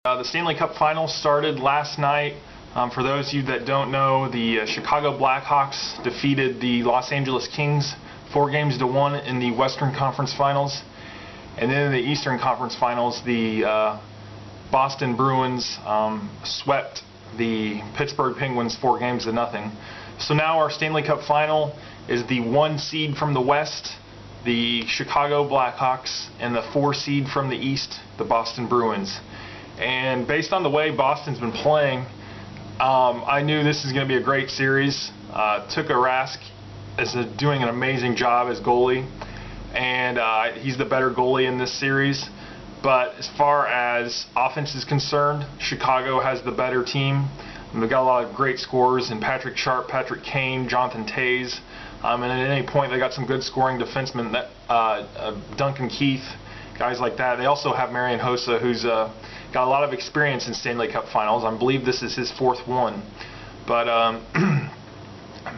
The Stanley Cup Finals started last night. For those of you that don't know, the Chicago Blackhawks defeated the Los Angeles Kings 4-1 in the Western Conference Finals. And then in the Eastern Conference Finals, the Boston Bruins swept the Pittsburgh Penguins 4-0. So now our Stanley Cup Final is the 1 seed from the West, the Chicago Blackhawks, and the 4 seed from the East, the Boston Bruins. And based on the way Boston's been playing, I knew this is going to be a great series. Tuukka Rask is doing an amazing job as goalie, and he's the better goalie in this series. But as far as offense is concerned, Chicago has the better team. They've got a lot of great scorers in Patrick Sharp, Patrick Kane, Jonathan Toews, and at any point they got some good scoring defensemen, Duncan Keith, guys like that. They also have Marian Hossa, who's got a lot of experience in Stanley Cup Finals. I believe this is his 4th one. But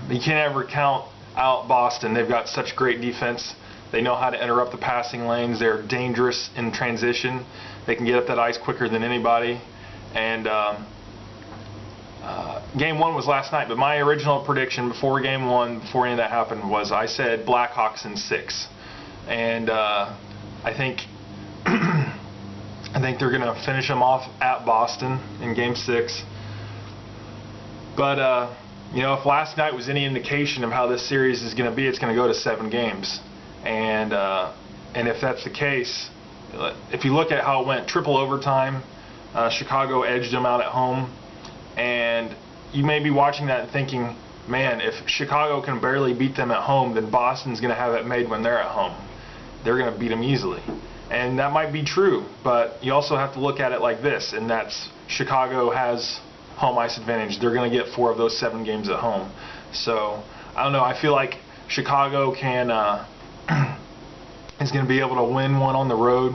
you can't ever count out Boston. They've got such great defense. They know how to interrupt the passing lanes. They're dangerous in transition. They can get up that ice quicker than anybody. And Game 1 was last night, but my original prediction before Game 1, before any of that happened, was I said Blackhawks in 6. And I think they're going to finish them off at Boston in Game 6. But you know, if last night was any indication of how this series is going to be, it's going to go to 7 games. And if that's the case, if you look at how it went, triple overtime, Chicago edged them out at home, and you may be watching that and thinking, man, if Chicago can barely beat them at home, then Boston's going to have it made when they're at home. They're going to beat them easily. And that might be true, but you also have to look at it like this, and that's Chicago has home ice advantage. They're going to get 4 of those 7 games at home. So, I don't know, I feel like Chicago can is going to be able to win one on the road,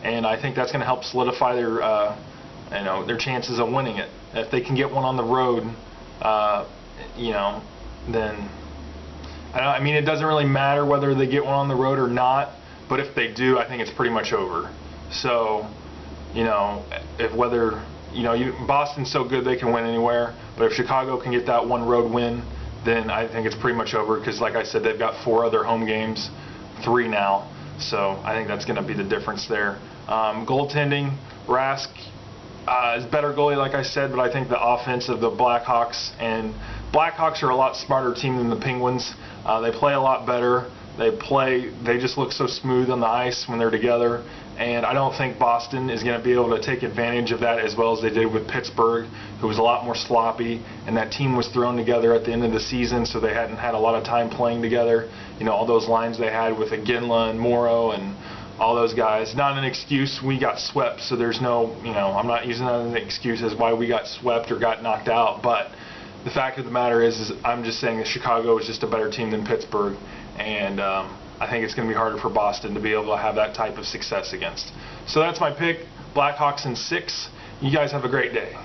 and I think that's going to help solidify their chances of winning it. If they can get one on the road, then I mean, it doesn't really matter whether they get one on the road or not, but if they do, I think it's pretty much over. So, Boston's so good they can win anywhere, but if Chicago can get that one road win, then I think it's pretty much over, because like I said, they've got 4 other home games, 3 now, so I think that's going to be the difference there. Goaltending, Rask is better goalie, like I said, but I think the offense of the Blackhawks are a lot smarter team than the Penguins. They play a lot better. They just look so smooth on the ice when they're together, and I don't think Boston is going to be able to take advantage of that as well as they did with Pittsburgh, who was a lot more sloppy, and that team was thrown together at the end of the season, so they hadn't had a lot of time playing together. All those lines they had with Iginla and Morrow and all those guys. Not an excuse. We got swept, so there's no, I'm not using that as an excuse as why we got swept or got knocked out, but the fact of the matter is I'm just saying that Chicago is just a better team than Pittsburgh, and I think it's going to be harder for Boston to be able to have that type of success against. So that's my pick, Blackhawks in 6. You guys have a great day.